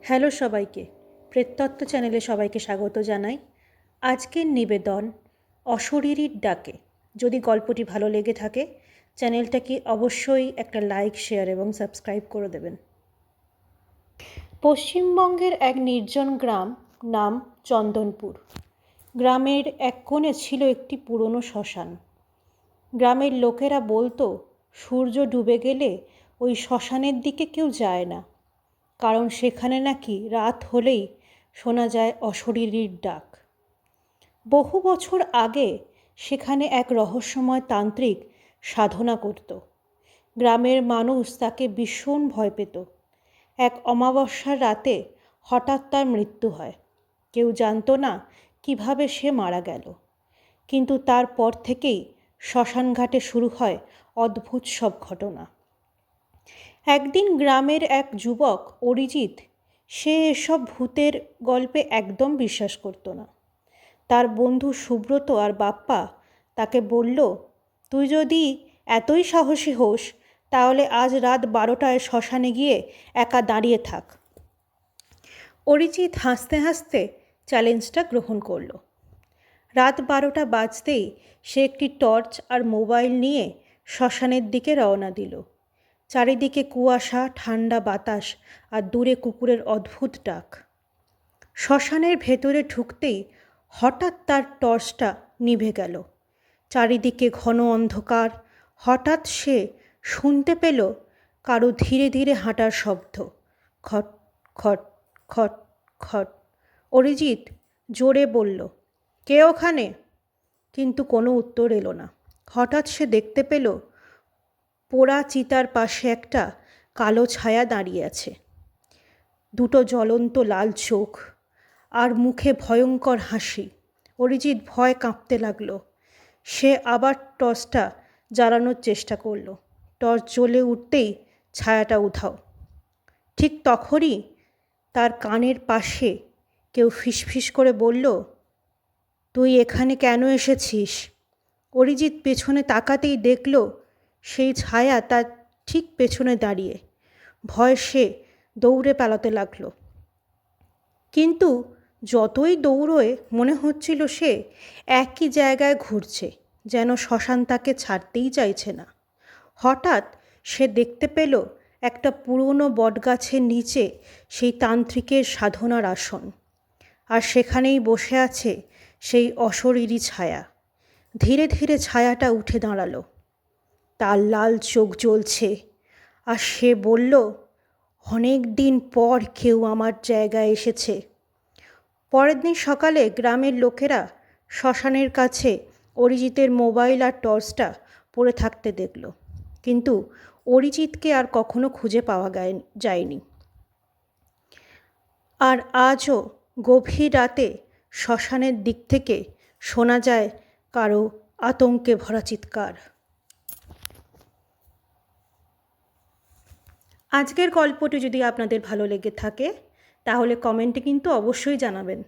Hello সবাইকে, প্রেততত্ত্ব চ্যানেলে সবাইকে স্বাগত জানাই। আজকের নিবেদন অশরীরীর ডাকে। যদি গল্পটি ভালো লেগে থাকে চ্যানেলটাকে অবশ্যই একটা লাইক, শেয়ার এবং সাবস্ক্রাইব করে দেবেন। পশ্চিমবঙ্গের এক নির্জন গ্রাম, নাম চন্দনপুর। গ্রামের এক কোণে ছিল একটি পুরনো শ্মশান। গ্রামের লোকেরা বলতো সূর্য ডুবে গেলে ওই শ্মশানের দিকে কেউ যায় না, কারণ সেখানে নাকি রাত হলেই শোনা যায় অশরীরীর ডাক। বহু বছর আগে সেখানে এক রহস্যময় তান্ত্রিক সাধনা করত। গ্রামের মানুষ তাকে ভীষণ ভয় পেত। এক অমাবস্যার রাতে হঠাৎ তার মৃত্যু হয়। কেউ জানতো না কিভাবে সে মারা গেল, কিন্তু তারপর থেকেই শ্মশানঘাটে শুরু হয় অদ্ভুত সব ঘটনা। একদিন গ্রামের এক যুবক অরিজিৎ, সে এসব ভূতের গল্পে একদম বিশ্বাস করত না। তার বন্ধু সুব্রত আর বাপ্পা তাকে বলল, তুই যদি এতই সাহসী হোস তাহলে আজ রাত 12টায় শ্মশানে গিয়ে একা দাঁড়িয়ে থাক। অরিজিৎ হাসতে হাসতে চ্যালেঞ্জটা গ্রহণ করল। রাত 12টা বাজতেই সে একটি টর্চ আর মোবাইল নিয়ে শ্মশানের দিকে রওনা দিল। চারিদিকে কুয়াশা, ঠান্ডা বাতাস আর দূরে কুকুরের অদ্ভুত ডাক। শ্মশানের ভেতরে ঢুকতেই হঠাৎ তার টর্চটা নিভে গেল। চারিদিকে ঘন অন্ধকার। হঠাৎ সে শুনতে পেল কারো ধীরে ধীরে হাঁটার শব্দ। খট খট খট খট। অরিজিৎ জোরে বলল, কে ওখানে? কিন্তু কোনো উত্তর এলো না। হঠাৎ সে দেখতে পেল পোড়া চিতার পাশে একটা কালো ছায়া দাঁড়িয়ে আছে। দুটো জ্বলন্ত লাল চোখ আর মুখে ভয়ঙ্কর হাসি। অরিজিৎ ভয় কাঁপতে লাগলো। সে আবার টর্চটা জ্বালানোর চেষ্টা করলো। টর্চ জ্বলে উঠতেই ছায়াটা উধাও। ঠিক তখনই তার কানের পাশে কেউ ফিসফিস করে বলল, তুই এখানে কেন এসেছিস? অরিজিৎ পেছনে তাকাতেই দেখল সেই ছায়া তার ঠিক পেছনে দাঁড়িয়ে। ভয়ে সে দৌড়ে পালাতে লাগলো, কিন্তু যতই দৌড়োয় মনে হচ্ছিল সে একই জায়গায় ঘুরছে, যেন শ্মশান তাকে ছাড়তেই চাইছে না। হঠাৎ সে দেখতে পেল একটা পুরনো বটগাছের নিচে সেই তান্ত্রিকের সাধনার আসন, আর সেখানেই বসে আছে সেই অশরীরী ছায়া। ধীরে ধীরে ছায়াটা উঠে দাঁড়ালো। তার লাল চোখ জ্বলছে আর সে বলল, অনেক দিন পর কেউ আমার জায়গায় এসেছে। পরের দিন সকালে গ্রামের লোকেরা শ্মশানের কাছে অরিজিতের মোবাইল আর টর্চটা পড়ে থাকতে দেখল, কিন্তু অরিজিৎকে আর কখনো খুঁজে পাওয়া যায়নি। আর আজও গভীর রাতে শ্মশানের দিক থেকে শোনা যায় কারো আতঙ্কে ভরা চিৎকার। আজকের গল্পটি যদি আপনাদের ভালো লেগে থাকে তাহলে কমেন্টে কিন্তু অবশ্যই জানাবেন।